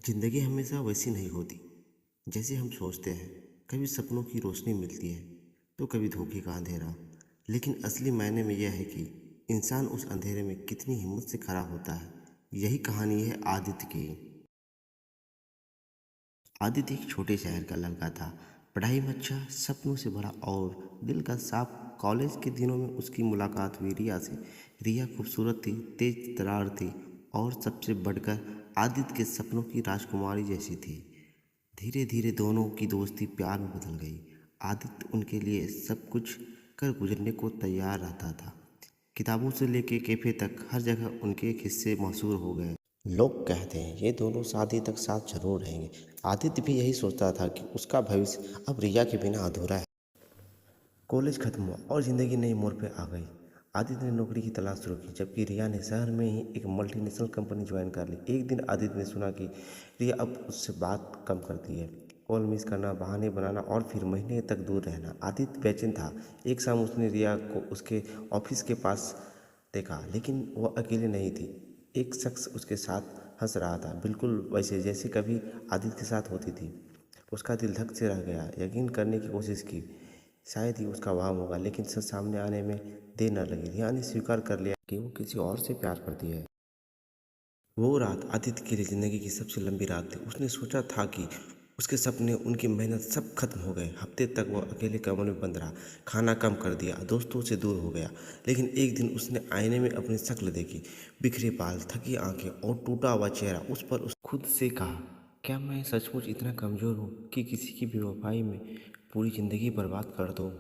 जिंदगी हमेशा वैसी नहीं होती जैसे हम सोचते हैं। कभी सपनों की रोशनी मिलती है तो कभी धोखे का अंधेरा। लेकिन असली मायने में यह है कि इंसान उस अंधेरे में कितनी हिम्मत से खड़ा होता है। यही कहानी है आदित्य की। आदित्य एक छोटे शहर का लड़का था। पढ़ाई में अच्छा, सपनों से भरा और दिल का साफ। कॉलेज के दिनों में उसकी मुलाकात हुई रिया से। रिया खूबसूरत थी, तेज तरार थी और सबसे बढ़कर आदित्य के सपनों की राजकुमारी जैसी थी। धीरे धीरे दोनों की दोस्ती प्यार में बदल गई। आदित्य उनके लिए सब कुछ कर गुजरने को तैयार रहता था। किताबों से लेके कैफे तक हर जगह उनके किस्से मशहूर हो गए। लोग कहते हैं ये दोनों शादी तक साथ जरूर रहेंगे। आदित्य भी यही सोचता था कि उसका भविष्य अब रिया के बिना अधूरा है। कॉलेज खत्म हुआ और ज़िंदगी नई मोड़ पे आ गई। आदित्य ने नौकरी की तलाश शुरू की, जबकि रिया ने शहर में ही एक मल्टीनेशनल कंपनी ज्वाइन कर ली। एक दिन आदित्य ने सुना कि रिया अब उससे बात कम करती है। कॉल मिस करना, बहाने बनाना और फिर महीने तक दूर रहना। आदित्य बेचैन था। एक शाम उसने रिया को उसके ऑफिस के पास देखा, लेकिन वह अकेले नहीं थी। एक शख्स उसके साथ हंस रहा था, बिल्कुल वैसे जैसे कभी आदित्य के साथ होती थी। उसका दिल धक से रह गया। यकीन करने की कोशिश की, शायद ही उसका वहाम होगा, लेकिन सच सामने आने में देर न लगी। रिया ने स्वीकार कर लिया कि वो किसी और से प्यार करती है। वो रात आदित्य के लिए ज़िंदगी की सबसे लंबी रात थी। उसने सोचा था कि उसके सपने, उनकी मेहनत सब खत्म हो गए। हफ्ते तक वो अकेले कमरे में बंद रहा, खाना कम कर दिया, दोस्तों से दूर हो गया। लेकिन एक दिन उसने आईने में अपनी शक्ल देखी, बिखरे बाल, थकी आंखें और टूटा हुआ चेहरा। उस पर उस खुद से कहा, क्या मैं सचमुच इतना कमज़ोर हूँ कि किसी की बेवफाई में पूरी ज़िंदगी बर्बाद कर दूँ।